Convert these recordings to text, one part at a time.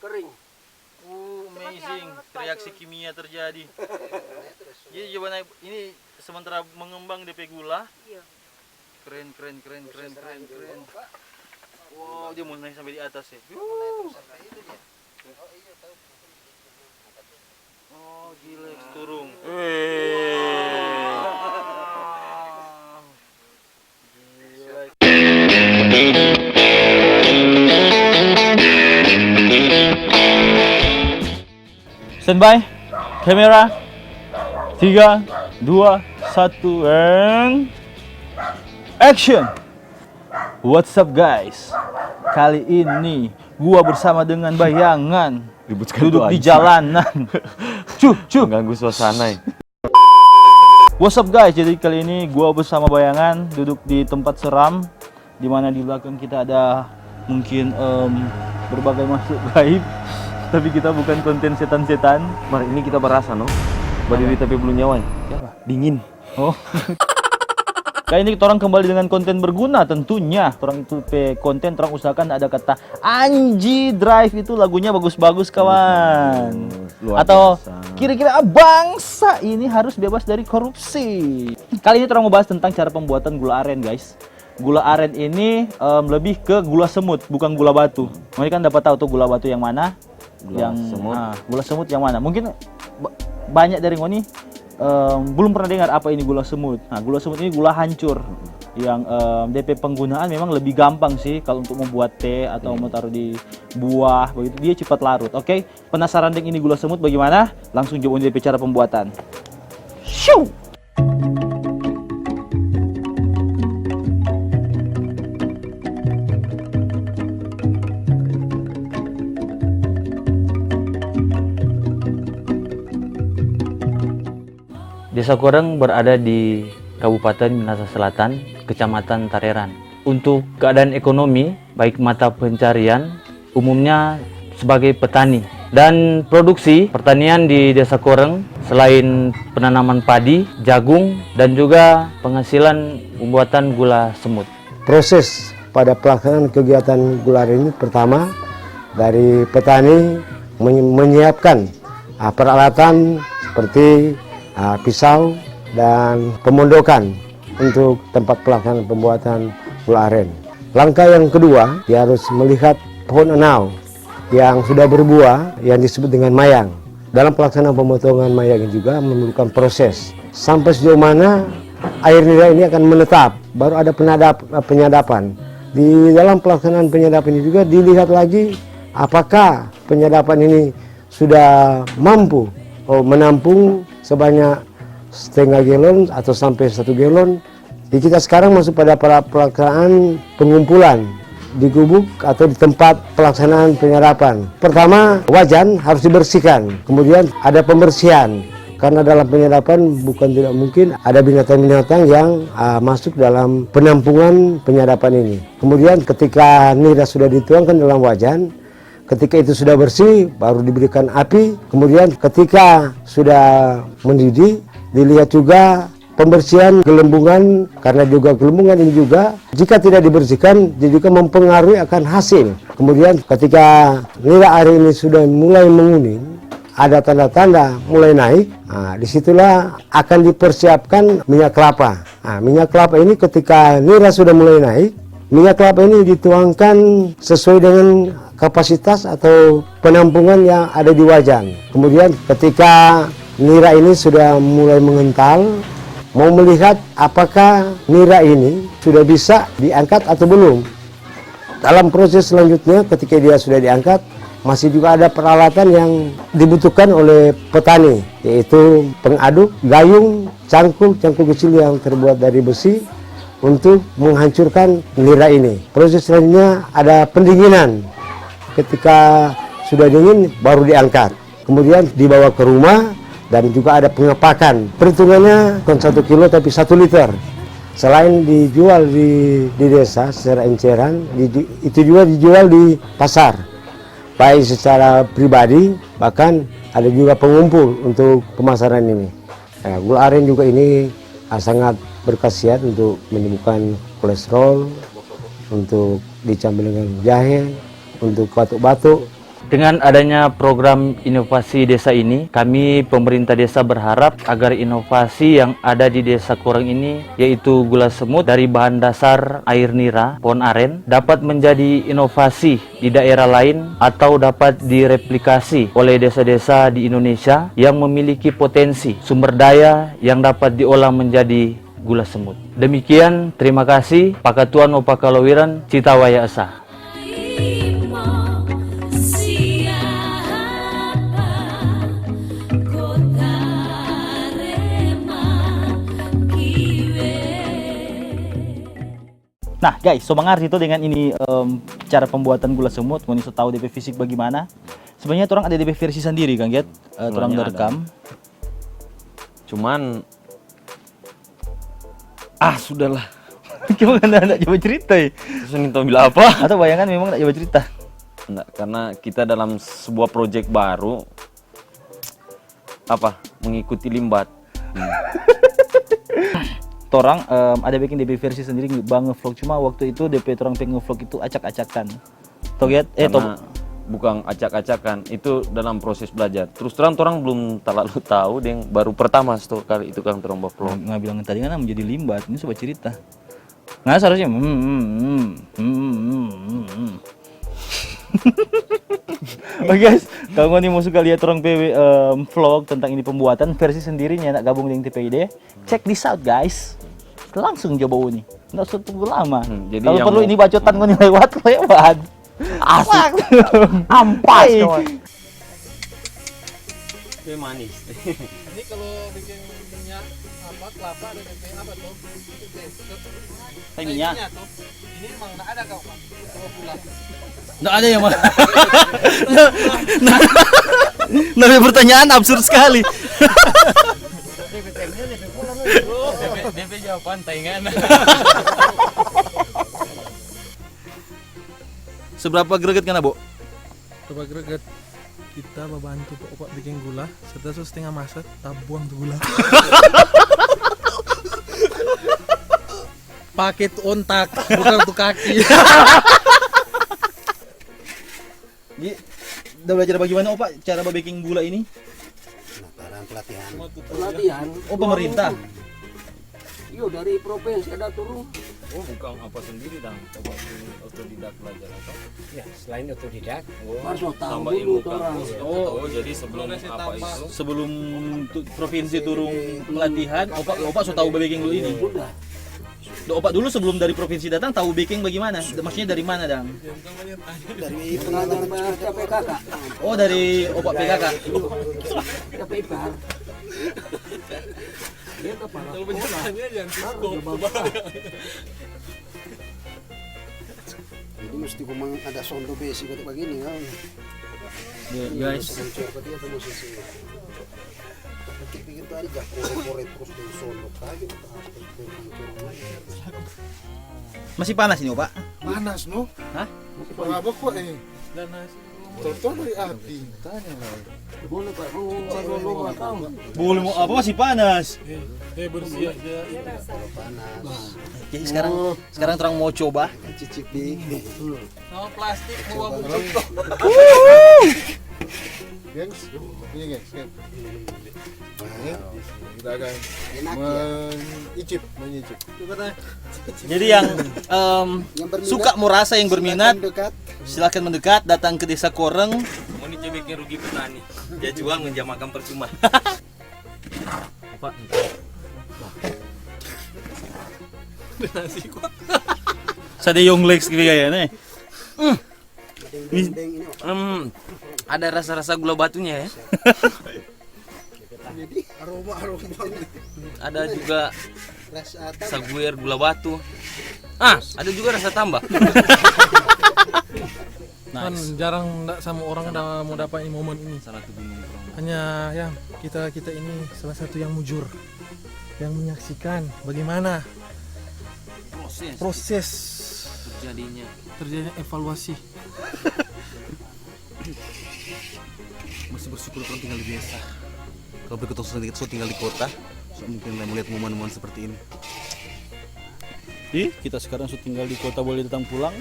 kering. Amazing, reaksi kimia terjadi. Jadi jawabannya ini sementara mengembang DP gula. Iya. Keren. Wow, dia mau naik sampai di atas ya. Oh, gila, turun. Standby, kamera, 3, 2, 1, and action. What's up guys? Kali ini gua bersama dengan bayangan duduk di jalanan. Mengganggu suasana. What's up guys? Jadi kali ini gua bersama bayangan duduk di tempat seram, dimana di belakang kita ada mungkin berbagai makhluk gaib. Tapi kita bukan konten setan-setan. Mar, ini kita berasa no. Berdiri tapi belum nyawa. Dingin. Oh. Kali ini kita orang kembali dengan konten berguna tentunya. Orang itu konten orang usahakan ada kata Anji Drive, itu lagunya bagus-bagus kawan. Atau kira-kira bangsa ini harus bebas dari korupsi. Kali ini orang mau bahas tentang cara pembuatan gula aren guys. Gula aren ini lebih ke gula semut, bukan gula batu. Mereka kan dapat tahu tuh gula batu yang mana? Gula semut yang mana? Mungkin banyak dari ngoni belum pernah dengar apa ini gula semut. Nah, gula semut ini gula hancur yang DP penggunaan memang lebih gampang sih kalau untuk membuat teh atau mau taruh di buah begitu, dia cepat larut. Oke, penasaran dengan ini gula semut bagaimana? Langsung coba DP cara pembuatan. Shoo! Desa Koreng berada di Kabupaten Minahasa Selatan, Kecamatan Tareran. Untuk keadaan ekonomi, baik mata pencarian, umumnya sebagai petani. Dan produksi pertanian di Desa Koreng, selain penanaman padi, jagung, dan juga penghasilan pembuatan gula semut. Proses pada pelaksanaan kegiatan gula aren ini pertama dari petani menyiapkan peralatan seperti pisau dan pemondokan untuk tempat pelaksanaan pembuatan gula aren. Langkah yang kedua, dia harus melihat pohon enau yang sudah berbuah yang disebut dengan mayang. Dalam pelaksanaan pemotongan mayang ini juga memerlukan proses sampai sejauh mana air nira ini akan menetap, baru ada penyadapan. Di dalam pelaksanaan penyadapan ini juga dilihat lagi apakah penyadapan ini sudah mampu menampung sebanyak setengah galon atau sampai 1 galon. Jadi kita sekarang masuk pada pelaksanaan pengumpulan di gubuk atau di tempat pelaksanaan penyadapan. Pertama, wajan harus dibersihkan, kemudian ada pembersihan karena dalam penyadapan bukan tidak mungkin ada binatang-binatang yang masuk dalam penampungan penyadapan ini. Kemudian ketika nira sudah dituangkan dalam wajan, ketika itu sudah bersih, baru diberikan api. Kemudian ketika sudah mendidih, dilihat juga pembersihan gelembungan, karena juga gelembungan ini juga jika tidak dibersihkan, dia juga mempengaruhi akan hasil. Kemudian ketika nira air ini sudah mulai menguning, ada tanda-tanda mulai naik, disitulah akan dipersiapkan minyak kelapa. Minyak kelapa ini ketika nira sudah mulai naik, minyak kelapa ini dituangkan sesuai dengan kapasitas atau penampungan yang ada di wajan. Kemudian ketika nira ini sudah mulai mengental, mau melihat apakah nira ini sudah bisa diangkat atau belum. Dalam proses selanjutnya ketika dia sudah diangkat, masih juga ada peralatan yang dibutuhkan oleh petani, yaitu pengaduk, gayung, cangkul kecil yang terbuat dari besi untuk menghancurkan nira ini. Proses selanjutnya ada pendinginan. Ketika sudah dingin baru diangkat, kemudian dibawa ke rumah dan juga ada pengepakan. Perhitungannya bukan 1 kilo tapi 1 liter. Selain dijual di desa secara enceran, itu juga dijual di pasar, baik secara pribadi, bahkan ada juga pengumpul untuk pemasaran ini. Gula aren juga ini sangat berkhasiat untuk menyembuhkan kolesterol, untuk dicampur dengan jahe, untuk batuk-batuk, Dengan adanya program inovasi desa ini, kami pemerintah desa berharap agar inovasi yang ada di desa Koreng ini, yaitu gula semut dari bahan dasar air nira, pohon aren, dapat menjadi inovasi di daerah lain atau dapat direplikasi oleh desa-desa di Indonesia yang memiliki potensi sumber daya yang dapat diolah menjadi gula semut. Demikian, terima kasih. Pakatuan Opakalawiran, Citawaya Esa. Nah guys, so mengerti itu dengan ini cara pembuatan gula semut, mau so tahu DP fisik bagaimana. Sebenarnya orang ada DP versi sendiri kan, Get? Orang direkam. Cuman sudahlah. Gimana enggak coba cerita ya? Terus ini tahu bila apa? Atau bayangan memang enggak coba cerita? Enggak, karena kita dalam sebuah proyek baru mengikuti limbat. Torang ada bikin DP versi sendiri bang ngevlog, cuma waktu itu DP torang pengen ngevlog itu acak-acakan. Toget Bukan acak-acakan, itu dalam proses belajar. Terus terang orang belum terlalu tahu, yang baru pertama kali itu kan orang vlog. nggak bilang tadi kan menjadi limbat, ini coba cerita. Nah seharusnya Oke guys, kalau nih mau suka lihat orang PW vlog tentang ini pembuatan versi sendirinya nak gabung dengan TPID, check this out guys. Langsung coba ini. Nggak usah tunggu lama. Jadi kalau yang perlu ini bacotan gue lewat. Asik. Ampas kawan. Itu manis. Ini kalau bikin minyak kelapa ada DP apa tuh? Minyak. Tuh. Ini emang nggak ada kau Pak. Kalau pulang. Nggak ada ya mas. Nah, pertanyaan absurd sekali. DP jawaban taingan. Seberapa greget kan, Bu? Coba greget kita membantu Pak bikin gula, serta setengah masak, buang tuh gula. Pakai tuh ontak, bukan tuh kaki. Udah belajar bagaimana Opa cara baking gula ini? Pelatihan. Oh pemerintah. Iya dari provinsi ada turun. Oh bukan apa sendiri dong, coba otodidak belajar apa? Ya selain otodidak, Oh, harus tahu tambah dulu ilmu orang. Oh, jadi sebelum apa itu? Sebelum provinsi turun pelatihan, Opa so tahu baking gula ini. Udah. Opa dulu sebelum dari provinsi datang tahu baking bagaimana? Maksudnya dari mana, Dang? Dari pengalaman PKK. Oh dari Opa PKK. KPIPAR. Dia kepala sekolah. Jadi mesti kumang ada sondo basic untuk begini kan. Guys, Coba dia tuh musisi. Pikir tadi gak korek terus dari sondo kayak gitu. masih panas ini, Opa? Panas no? Hah? Apa kok Tonton dari api. Tanya Boleh Pak, lu tahu. Boleh mau apa masih panas? bersih aja. Panas. Jadi sekarang terang mau coba. Cicipi. Sama plastik mau aku Gengs, ini gengs, kita akan Enak ya. menyicip. Jadi yang Yang berminat, suka mau rasa yang berminat silakan dekat. silakan mendekat datang ke Desa Koreng. Mau ini bikin rugi petani. Dia jual menjamakan percuma. Pak. Sade Yonglex gitu ya nih. Deng ini Ada rasa-rasa gula batunya ya. aroma Ada juga rasa apa? saguer gula batu. Ada juga rasa tambah. Kan jarang sama orang mau dapat momen ini. Salah satu gunung kurang. Hanya ya kita ini salah satu yang mujur, yang menyaksikan bagaimana proses terjadinya evaluasi. Masih bersyukur orang tinggal di desa. Kalau berketemu sedikit so tinggal di kota, so mungkin melihat momen-momen seperti ini. Kita sekarang sudah tinggal di kota, boleh datang pulang.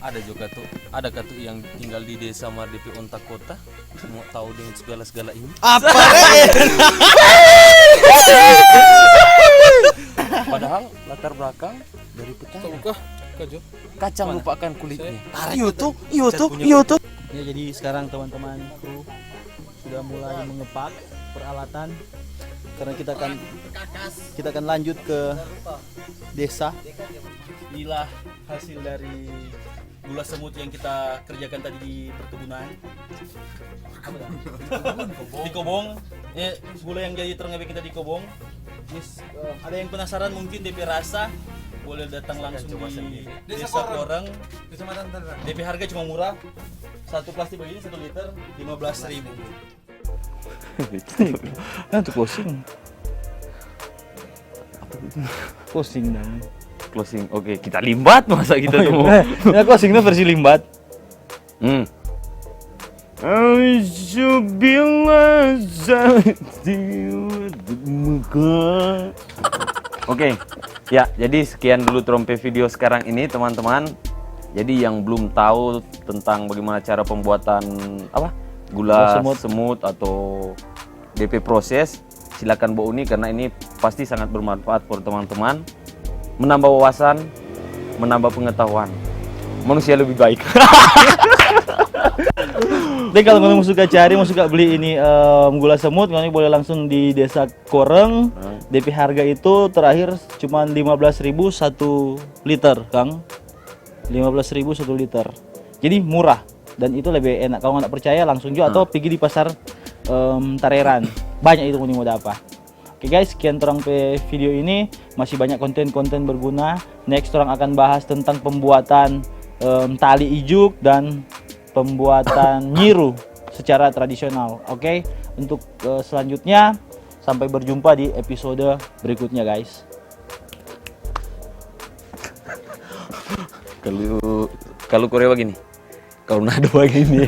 Ada juga tuh, ada tuh yang tinggal di desa Mardepi Ontak Kota, mau tahu dengan segala-segala ini. Apa? Padahal latar belakang dari petani. Buka, Kajo. Kacang lupakan kulitnya. Iyo tuh. Ya, jadi sekarang teman-teman kru sudah mulai mengepak peralatan karena kita akan lanjut ke desa. Inilah hasil dari gula semut yang kita kerjakan tadi di perkebunan. Apa dah? Di Kobong. Gula yang jadi terenggabe kita di Kobong. Yes, ada yang penasaran mungkin DP rasa boleh datang langsung di desa Koreng. DP harga cuma murah. Satu plastik begini 1 liter 15.000. Untuk closing. Closing dong. Closing, oke, kita limbat masa kita tuh. Ya closingnya versi limbat. Oke, ya jadi sekian dulu Trompe video sekarang ini teman-teman. Jadi yang belum tahu tentang bagaimana cara pembuatan gula semut atau DP proses, silakan Bu Uni karena ini pasti sangat bermanfaat buat teman-teman, menambah wawasan, menambah pengetahuan, manusia lebih baik. Jadi kalau kamu suka cari, mau suka beli ini gula semut, kamu boleh langsung di desa Koreng. DP harga itu terakhir cuma 15.000 1 liter, Kang. 15.000 1 liter. Jadi murah dan itu lebih enak. Kalau nggak percaya langsung juga atau pergi di pasar Tareran. Banyak itu mau apa. Oke guys, sekian torang pe video ini. Masih banyak konten-konten berguna. Next torang akan bahas tentang pembuatan tali ijuk dan pembuatan nyiru secara tradisional. Oke, untuk selanjutnya sampai berjumpa di episode berikutnya guys. Kalau Korea begini, kalau nado begini.